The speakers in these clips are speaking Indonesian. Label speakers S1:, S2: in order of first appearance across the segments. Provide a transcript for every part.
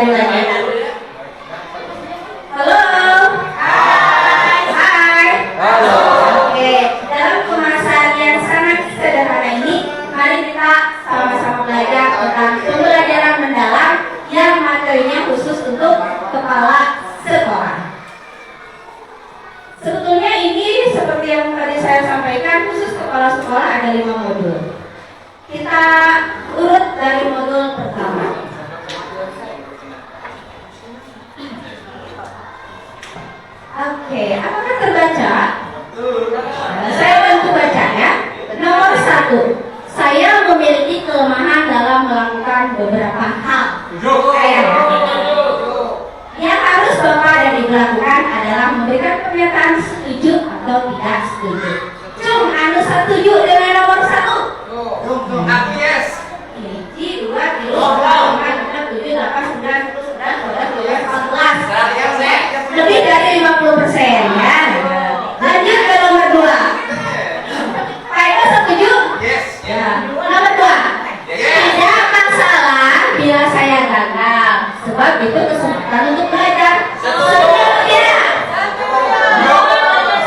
S1: dari lagi. Halo. Hai.
S2: Halo.
S1: Oke, dalam pembahasan yang sangat sederhana ini, mari kita sama-sama belajar tentang pembelajaran mendalam yang materinya khusus untuk kepala sekolah. Sebetulnya ini seperti yang tadi saya sampaikan, khusus kepala sekolah ada 5 modul. Kita urut dari modul pertama. Oke, apakah terbaca? Saya bantu bacanya. Nomor 1, saya memiliki kelemahan dalam melakukan beberapa hal. Yang harus Bapak dan Ibu lakukan adalah memberikan pernyataan setuju atau tidak setuju. Cung, anu setuju dengan nomor 1?
S2: Aku yes.
S1: 1, 2, 3, 4, 5, 6, 7, 8, 9, 10, 11, 12, 13, 14. Lebih dari 50% ya. Lanjut ke nomor 2. Pak Eko setuju?
S2: Yes.
S1: Ya. Nomor 2. Tidak masalah bila saya gagal, sebab itu kesempatan untuk belajar. Setuju tidak?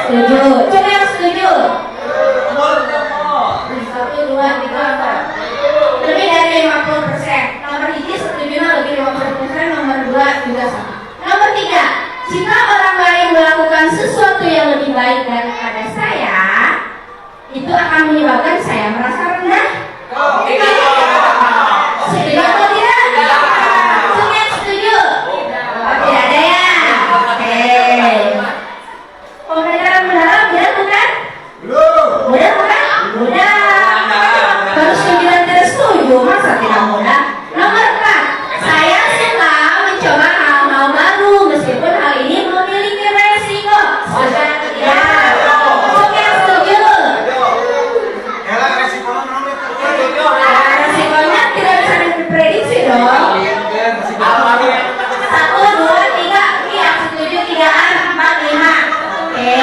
S1: Setuju. Coba yang setuju. 1, 2, 3, 4. Lebih dari 50%. Nomor 1 setuju lebih 50%. Nomor 2 juga sama. Nomor 3. Jika orang lain melakukan sesuatu yang lebih baik daripada saya, itu akan menyebabkan saya merasa rendah. Setuju atau tidak? Semuanya setuju? Oh, tidak ada ya? Oke. Pembelajaran mendalam mudah bukan? Mudah bukan? Mudah. Baru 9 tidak setuju, masa tidak mudah? Nomor 4. Saya suka mencoba hal-hal baru meskipun hal ini memiliki resiko. Setuju atau tidak? Semuanya setuju? Resikonya tidak bisa diprediksi dong. 1, 2, 3, iya setuju 3, 4, 5. Oke,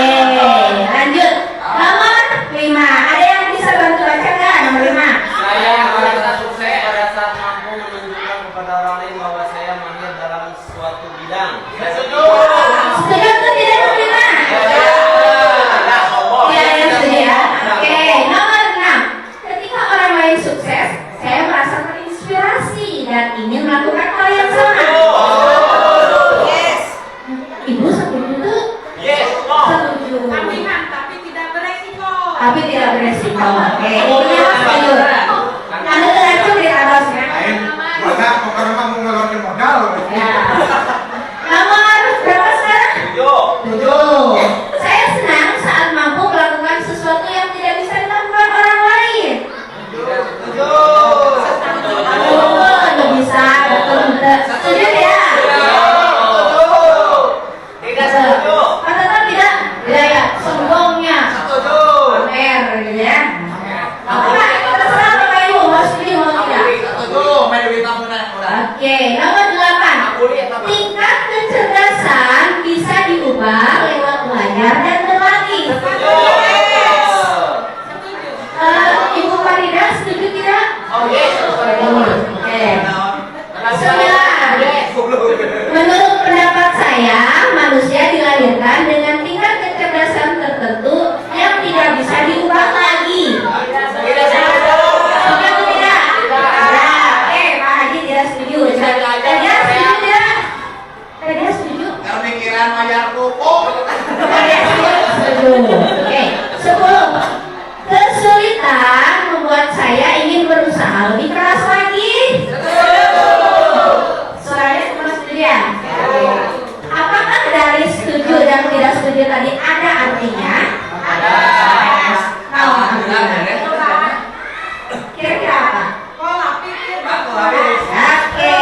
S1: lanjut. Nomor 5. Ada yang bisa bantu baca nggak? Nomor 5.
S2: Saya merasa sukses pada saat mampu menunjukkan kepada orang lain bahwa saya mahir dalam suatu bidang. Setuju.
S1: Setuju atau tidak nomor 5? Ya, yang setuju ya. Oke, nomor 6. Ketika orang lain sukses, saya merasa terinspirasi dan ingin melakukan hal yang sama.
S2: Yes.
S1: Ibu setuju tuh?
S2: Yes.
S1: Setuju.
S3: Tapi tidak beresiko.
S1: Tapi tidak beresiko. Oke, ini yang setuju. Anda teracun di atasnya. Ya. Nomor berapa sekarang? 7. Saya senang saat mampu melakukan sesuatu yang tidak bisa dilakukan orang lain. Nggak bisa, betul. Setuju ya?
S2: Tidak setuju.
S1: Tetap tidak? Tidak ya, sombongnya. Pamer gitu ya. Apa? Terserah Bapak Ibu, mau setuju mau tidak? Oke, nomor 8. Tingkat kecerdasan bisa diubah lewat belajar dan berlatih. Ibu Farida setuju tidak? Oke. 9. Menurut pendapat saya, manusia dilahirkan dengan tingkat kecerdasan tertentu yang tidak bisa diubah lagi. Setuju atau tidak? Oke, Pak Haji tidak setuju. Tidak setuju tidak? Tidak setuju? Setuju. Oke, 10. Kesulitan membuat saya ingin berusaha lebih keras lagi. Suaranya semua setuju ya? Apakah dari setuju dan tidak setuju tadi ada artinya? Ada. Kira-kira apa? Oke.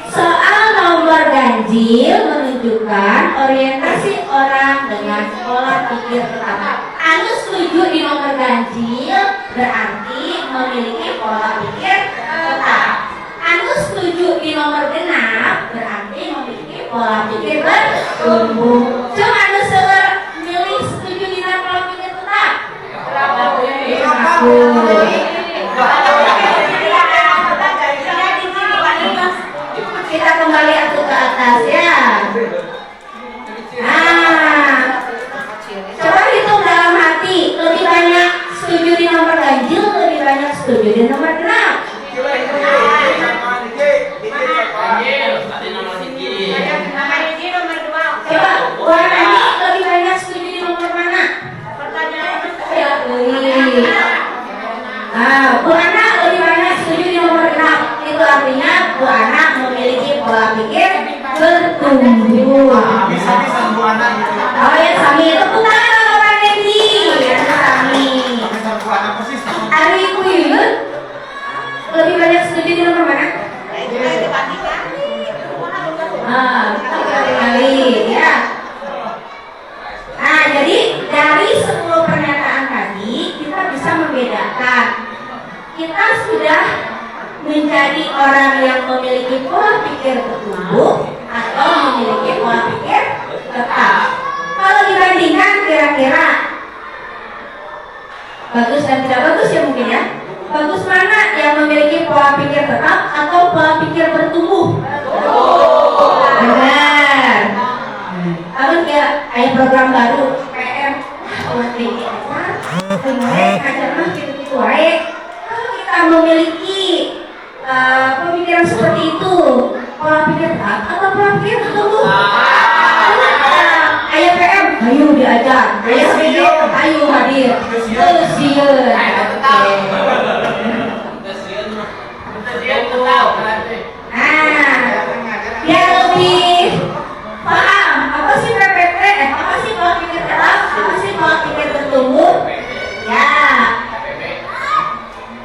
S1: Soal nomor ganjil menunjukkan orientasi orang dengan pola pikir tetap. Anu setuju di nomor ganjil berarti memiliki pola pikir tetap. Anu setuju di nomor genap berarti memiliki pola pikir bertumbuh. Coba anu seler milih setuju di pola pikir tetap. Aku. Kita ganjil lebih banyak setuju di nomor 6.
S2: Tadi nomor Diki.
S3: Nama ini nomor 2.
S1: Coba Bu Anani lebih banyak setuju di nomor mana?
S3: Pertanyaan
S1: Ya, Bu Ana lebih banyak setuju di nomor 6. Itu artinya Bu Ana memiliki pola pikir bertumbuh.
S4: Bisa Bu Ana gitu.
S1: Oh ya, Sami itu tangan sama Pak Dendi. Ya, Sami.
S4: Bisa Bu Ana persis.
S1: Ari Kuyun lebih banyak setuju di nomor mana? Kali ya. Nah, jadi dari 10 pernyataan tadi kita bisa membedakan. Kita sudah menjadi orang yang memiliki pola pikir bertumbuh atau memiliki pola pikir tetap. Kalau dibandingkan kira-kira bagus dan tidak bagus ya mungkin ya. Bagus mana yang memiliki pola pikir tetap atau pola pikir bertumbuh? Benar. Abang ya, ada program baru PM. Tinggi ajar mah gitu-gitu wae. Kalau kita memiliki pemikiran seperti itu, pola pikir tetap atau pola pikir bertumbuh? Ayo PM, ayo diajar. Ayo hadir. Siun. Biar lebih paham apa sih PPT, apa sih pola pikir tetap, apa sih pola pikir bertumbuh? Ya,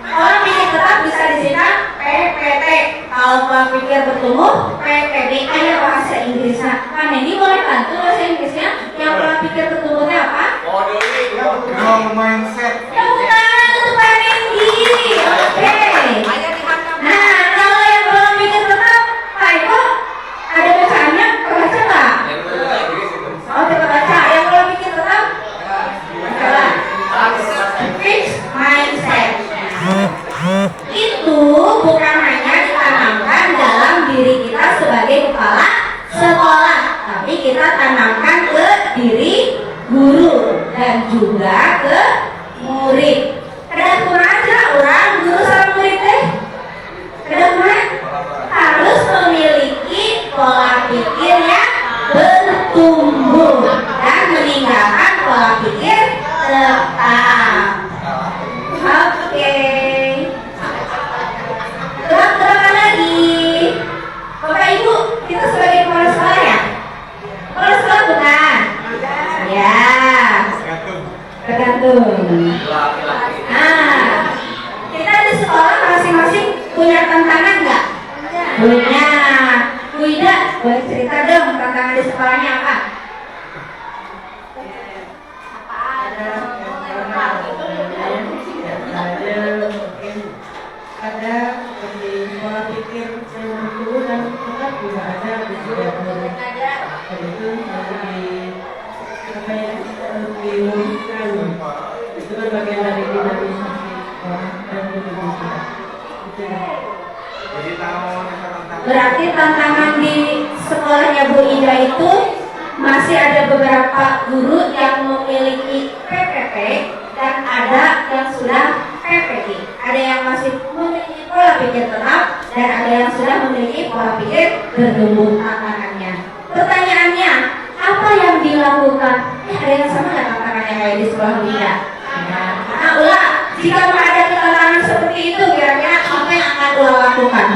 S1: pola pikir tetap bisa disingkat PPT. Kalau pola pikir bertumbuh, PPD. Ayo bahasa Inggrisnya. Kan ini boleh bantu bahasa Inggrisnya. Yang pola pikir bertumbuhnya apa?
S4: Growth mindset.
S1: Tepuk tangan untuk Pak Dendi. Oke. Nah, kalau yang pola pikir tetap, Pak Eko, ada bacaannya? Kebaca nggak? Oh, kita baca. Yang pola pikir tetap? Coba. Fixed mindset. Itu bukan hanya ditanamkan dalam diri kita sebagai kepala sekolah, tapi kita tanamkan ke diri guru dan juga ke murid. Kedua aja orang guru sama murid deh. Kedua harus memiliki pola pikir yang bertumbuh dan meninggalkan pola pikir tetap. Oke. Tebak-tebakan lagi. Bapak Ibu, kita sebagai kepala sekolah ya? Kepala sekolah bukan? Ya. Tergantung. Nah, kita di sekolah masing-masing punya tantangan nggak? Punya. Bu Ida, boleh cerita dong tantangan di sekolahnya apa?
S5: Ada pola pikir yang bertumbuh dan tetap juga ada di dalam itu lebih logika itu kan bagian dari dinamisasi orang dan berbeda.
S4: Jadi tahu
S1: Berarti tantangan di sekolahnya Bu Ida itu masih ada beberapa guru yang memiliki PPT dan ada yang sudah PPT. Ada yang masih memiliki pola pikir tetap dan ada yang sudah memiliki pola pikir bertumbuh tantangannya. Pertanyaannya, apa yang dilakukan? Ada yang sama nggak tantangannya kayak di sekolah Bu Ida? Nah, ulah, jika menghadapi tantangan seperti itu, kira-kira apa yang akan ulah lakukan?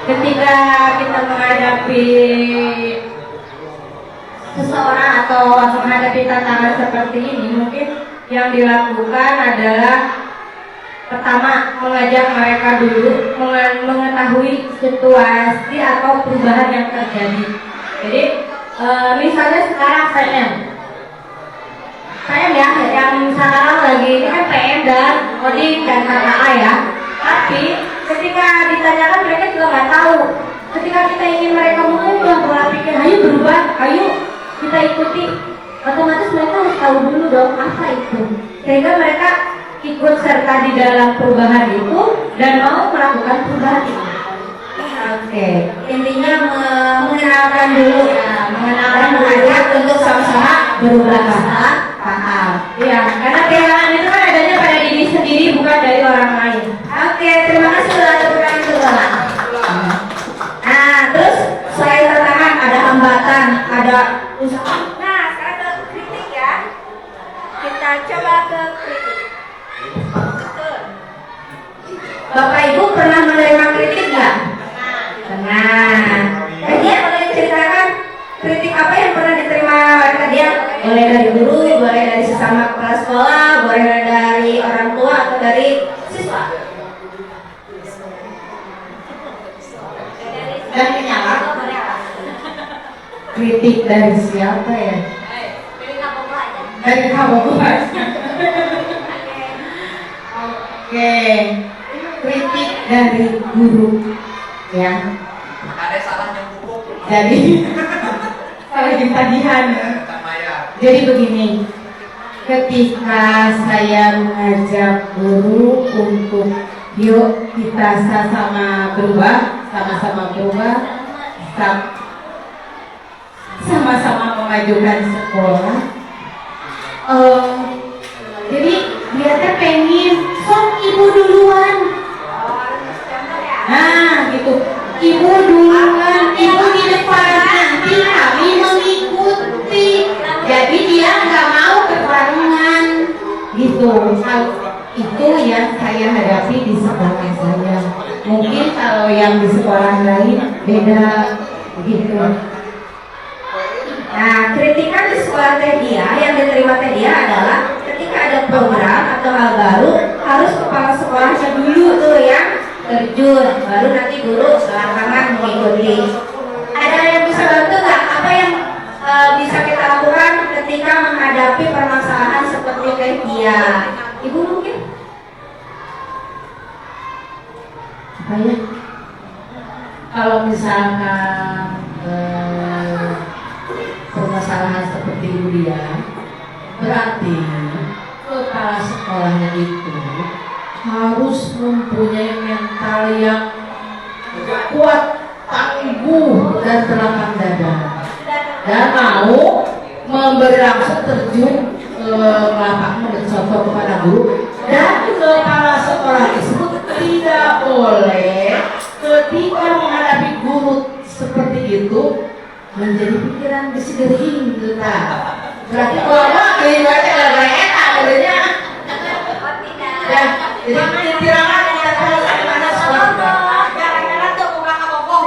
S1: Ketika kita menghadapi seseorang atau menghadapi tantangan seperti ini, mungkin yang dilakukan adalah pertama mengajak mereka dulu mengetahui situasi atau perubahan yang terjadi. Jadi misalnya sekarang PM ya, yang sekarang lagi ini kan PM dan coding dan KKA ya. Tapi ketika ditanyakan mereka juga nggak tahu. Ketika kita ingin mereka mengubah pola pikir, ayo berubah, ayo kita ikuti, otomatis mereka harus tahu dulu dong apa itu, sehingga mereka ikut serta di dalam perubahan itu dan mau melakukan perubahan itu. Oke, intinya mengenalkan dulu ya, mengenalkan mengajak untuk sama-sama berubah paham.
S3: Iya, karena kehilangan itu kan adanya pada diri sendiri bukan dari orang lain.
S1: Oke, terima kasih sudah tepukan kedua. Nah, terus selain tantangan ada hambatan, ada usaha. Nah, sekarang ke kritik ya. Kita coba ke kritik. Bapak Ibu pernah menerima kritik nggak? Pernah. Kalian boleh ceritakan kritik apa yang pernah diterima oleh kalian? Boleh dari guru, boleh dari sesama kepala sekolah, boleh dari orang tua atau dari siswa.
S5: Dan menyala. Kritik dari siapa ya? Dari kamu aja. Oke, kritik dari guru ya.
S4: Ada salahnya pupuk.
S5: Jadi salah tagihan. Jadi begini, ketika saya mengajak guru untuk yuk kita sama-sama berubah, sama-sama memajukan sekolah. Jadi dia teh pengen sok ibu duluan. Nah gitu, ibu duluan, ibu di depan, nanti kami mengikuti. Jadi dia nggak mau kebarengan gitu. Itu yang saya hadapi di sekolah saya. Mungkin kalau yang di sekolah lain beda gitu.
S1: Nah, kritikan di sekolah Tedia yang diterima Tedia adalah ketika ada program atau hal baru harus kepala sekolahnya dulu tuh yang terjun, baru nanti guru belakangan mengikuti. Ada yang bisa bantu nggak? Apa yang bisa kita lakukan ketika menghadapi permasalahan seperti Tedia? Ibu mungkin?
S5: Apa ya? Kalau misalkan permasalahan seperti itu dia, berarti kepala sekolahnya itu harus mempunyai mental yang kuat, tangguh dan terlapang dada, dan mau memberi langsung terjun ke lapangan mencontoh kepada guru. Dan kepala sekolah tersebut tidak boleh ketika menghadapi guru seperti itu menjadi pikiran besidering gitu. Berarti kalau kelihatannya nggak enak adanya. Ya, jadi pikiran kita harus ada sesuatu.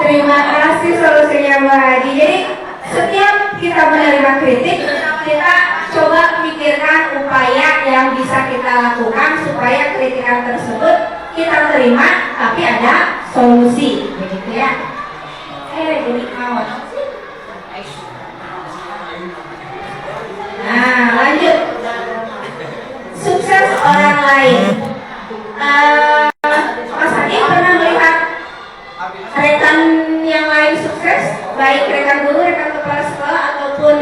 S1: Terima kasih solusinya Mbak Haji. Jadi setiap kita menerima kritik, kita coba pikirkan upaya yang bisa kita lakukan supaya kritikan tersebut kita terima, tapi ada solusi, begitu ya. Jadi awas. Nah, lanjut. Sukses orang lain. Mas Adi pernah melihat rekan yang lain sukses, baik rekan guru, rekan kepala sekolah ataupun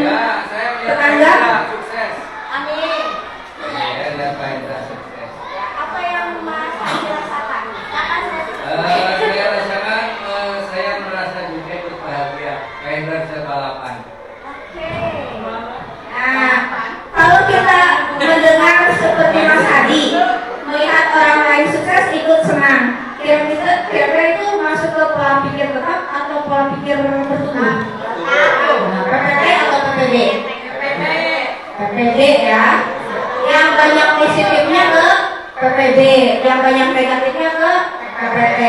S2: Saya
S1: tetangga?
S2: sukses.
S3: Amin.
S2: Saya lihat Pak Indra sukses.
S1: Apa yang Mas Adi rasakan?
S2: Saya rasakan saya merasa juga ikut bahagia. Pak Indra bisa balapan.
S1: Nah, kalau kita mendengar seperti Mas Adi, melihat orang lain sukses ikut senang, kira-kira itu masuk ke pola pikir tetap atau pola pikir bertumbuh? PPT atau PPD? PPD ya. Yang banyak positifnya ke PPD, yang banyak negatifnya ke PPT.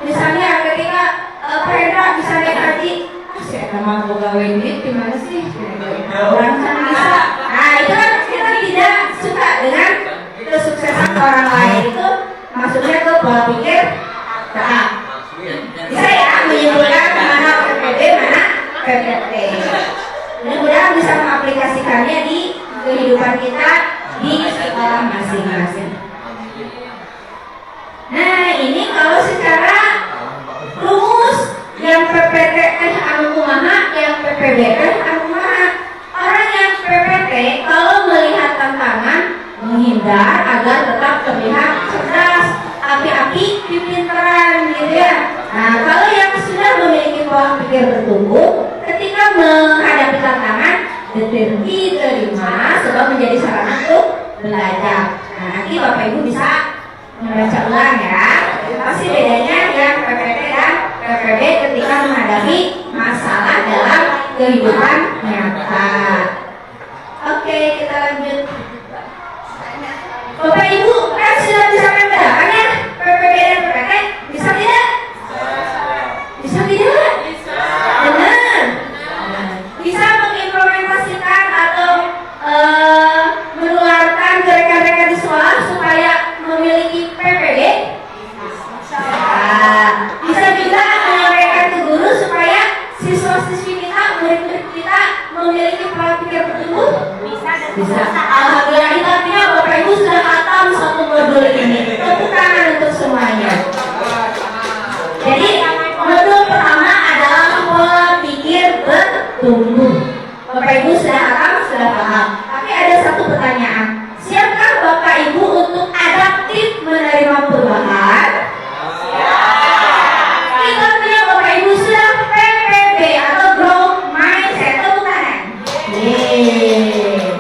S1: Misalnya ketika Pak Hendra bisa naik haji, saya mau gawe duit gimana sih? Orang kan bisa. Nah itu kan kita tidak suka dengan kesuksesan orang lain, itu maksudnya ke pola pikir tetap. Bisa ya menyimpulkan mana PPD mana PPT. Mudah-mudahan bisa mengaplikasikannya di kehidupan kita di sekolah masing-masing. Nah ini kalau secara rumus yang PPT anu kumaha, yang PPB anu kumaha. Orang yang PPT kalau melihat tantangan menghindar agar tetap terlihat cerdas, api-api, pinteran gitu ya. Nah kalau yang sudah pikir bertumbuh ketika menghadapi tantangan diterima sebab menjadi sarana untuk belajar. Nah, nanti Bapak Ibu bisa membaca ulang ya. Pasti bedanya yang PPP dan PPB ketika menghadapi masalah dalam kehidupan nyata. Oke, kita lanjut. Bapak Ibu kan sudah bisa membedakan ya PPB dan PPT? Bisa tidak? Bisa tidak? Benar. Bisa mengimplementasikan atau menularkan ke rekan-rekan di sekolah supaya memiliki PPB? Bisa juga menyampaikan ke guru supaya siswa-siswi kita, murid-murid kita memiliki pola pikir bertumbuh? Bisa. Alhamdulillah, itu artinya Bapak Ibu sudah hatam satu modul ini. Tepuk tangan untuk semuanya. Jadi modul pertama adalah pola pikir bertumbuh. Bapak Ibu sudah hatam, sudah paham. Tapi ada satu pertanyaan. Siapkah Bapak Ibu untuk adaptif menerima perubahan? Itu artinya Bapak Ibu sudah PPB atau growth mindset. Tepuk tangan. Yeay.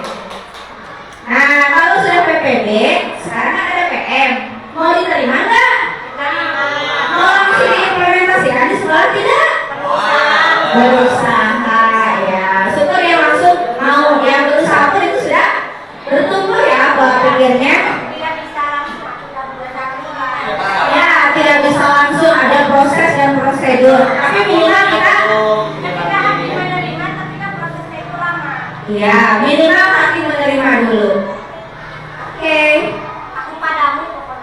S1: Nah, kalau sudah PPB, sekarang ada PM. Mau diterima nggak? Mau langsung diimplementasikan di sekolah tidak? Berusaha ya. Syukur ya langsung mau. Yang berusaha pun itu sudah bertumbuh ya pola pikirnya. Ya, tidak bisa langsung, ada proses dan prosedur. Tapi minimal kita ya, minimal hati menerima dulu. Oke.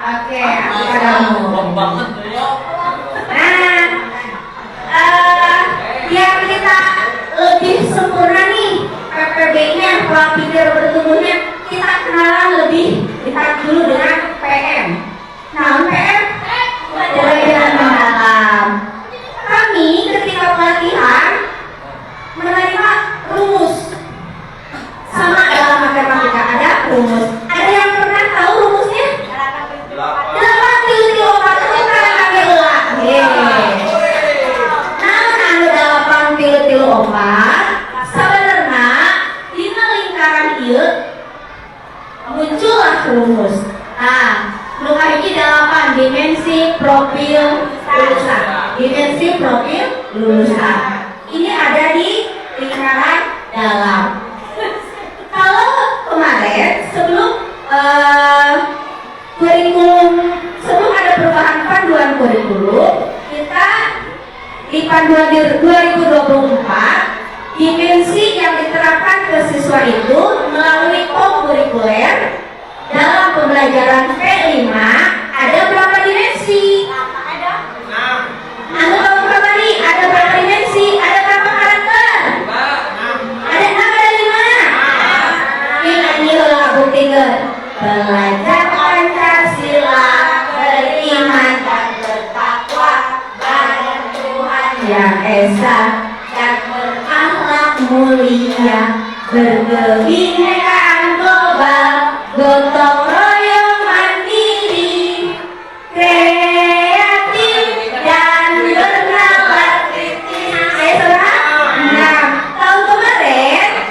S1: Oke, aku padamu. Nah, biar kita lebih sempurna nih PPB-nya, pola pikir bertumbuhnya, kita kenalan lebih dekat dulu dengan PM. Nah, PM belajar mendalam. Kami ketika pelatihan menerima rumus. Sama dalam matematika ada rumus. Ada yang pernah tahu rumusnya? 8 tilu 4 itu kan kami ulang. Nah, anu 8 tilu 4 sebenarnya di lingkaran ieu muncullah rumus. Nah, nu kahiji 8 dimensi profil lulusan. Dimensi profil lulusan. Ini ada di lingkaran dalam. Kalau kemarin sebelum sebelum ada perubahan panduan kurikulum, kita di panduan 2024 dimensi yang diterapkan ke siswa itu melalui kurikuler dalam pembelajaran P5 ada berapa dimensi? Anu tahu berapa nih? Ada berapa dimensi? Ada berapa karakter? Ada 6 ada 5? Ini buktikan. Belajar Pancasila, beriman dan bertakwa pada Tuhan yang esa dan berakhlak mulia, berkebinekaan global, gotong royong mandiri, kreatif dan bernalar kritis. Nah, tahun kemarin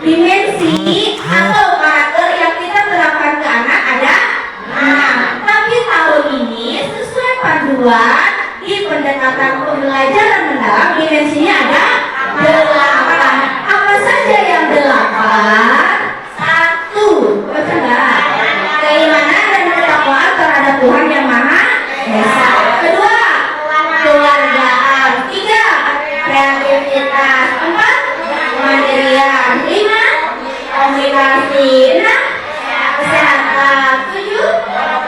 S1: dimensi atau karakter yang kita terapkan ke anak ada 6. Tapi tahun ini sesuai panduan di pendekatan pembelajaran mendalam dimensinya ada 8. Apa saja yang 8? 1, baca nggak? Keimanan dan ketakwaan terhadap Tuhan yang Maha Esa. Kedua, keluargaan. 3, kreativitas. 4, kemandirian. 5, komunikasi. 6, kesehatan. 7,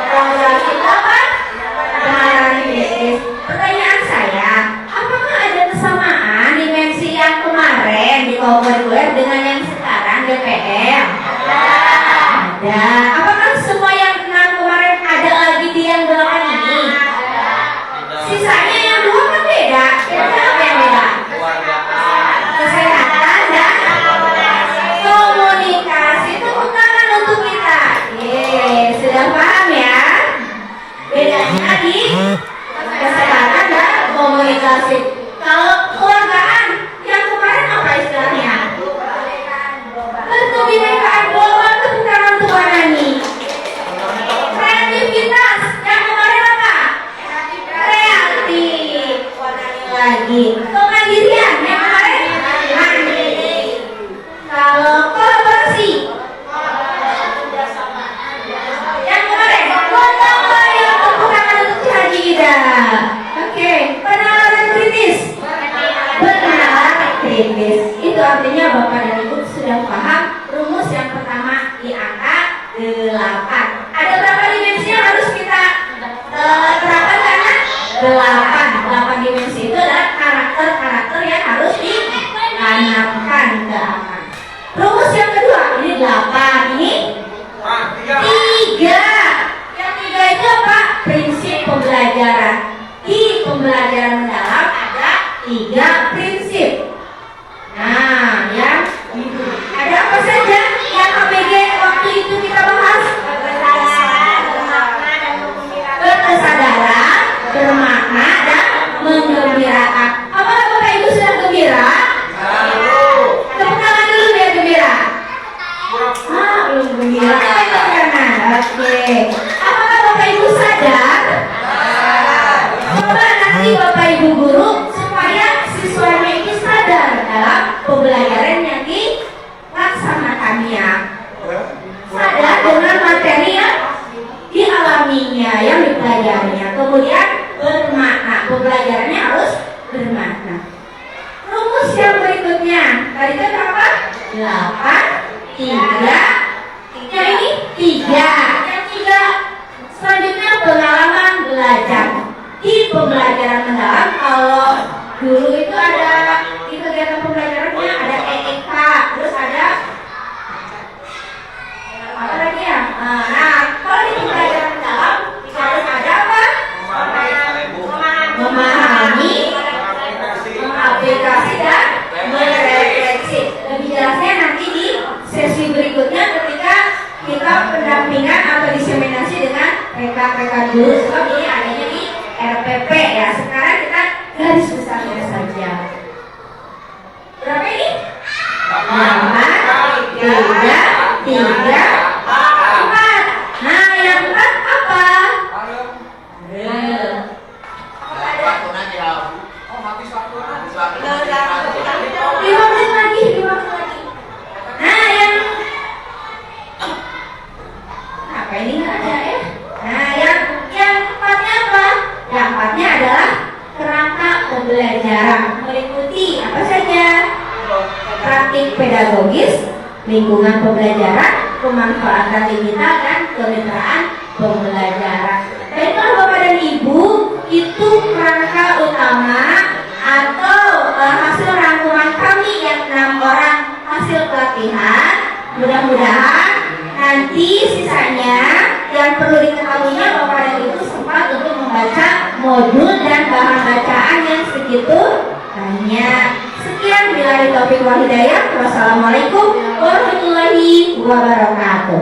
S1: kolaborasi. 8, kenalan kritis. Pertanyaan saya, apakah ada kesamaan dimensi yang kemarin di kurikuler dengan yang sekarang DPM? Ada. Apakah semua yang 6 kemarin ada lagi di yang 8 ini? Sisanya yang 2 kan beda. Kira-kira apa yang beda? prinsip. Nah, ya. Ada apa saja yang ABG waktu itu kita bahas? Berkesadaran, bermakna, dan menggembirakan. Apakah Bapak Ibu sudah gembira? Tepuk tangan dulu biar gembira. Belum gembira. Oke. Apakah Bapak Ibu sadar? Coba nanti Bapak Ibu guru supaya siswanya ini sadar dalam pembelajaran yang dilaksanakannya. Sadar dengan materi yang dialaminya, yang dipelajarinya. Kemudian bermakna, pembelajarannya harus bermakna. Rumus yang berikutnya, tadi itu berapa? 8, 3, yang ini 3. Yang 3 selanjutnya pengalaman belajar. Di pembelajaran mendalam, kalau dulu itu ada di kegiatan pembelajarannya ada EEK, terus ada apa lagi ya? Nah, kalau di pembelajaran mendalam harus ada apa? Memahami, mengaplikasi, dan merefleksi. Lebih jelasnya nanti di sesi berikutnya ketika kita pendampingan atau diseminasi dengan rekan-rekan guru, sebab ini adanya di RPP ya. Sekarang kita garis besarnya saja. Berapa ini? 8, 3, 4. Nah, yang 4 apa?
S4: Waktu aja. Oh, habis waktu.
S1: 5 menit lagi. Nah, yang apa ini nggak ada ya? Nah, yang 4-nya apa? Yang 4-nya adalah kerangka pembelajaran, meliputi apa saja? Praktik pedagogis, lingkungan pembelajaran, pemanfaatan digital, dan kemitraan pembelajaran. Dan kalau Bapak dan Ibu, itu kerangka utama atau hasil rangkuman kami yang 6 orang hasil pelatihan. Mudah-mudahan nanti sisanya yang perlu diketahuinya Bapak dan Ibu sempat untuk membaca modul dan bahan bacaan yang segitu banyak. Sekian, billahi taufiq wal hidayah. Wassalamualaikum warahmatullahi wabarakatuh.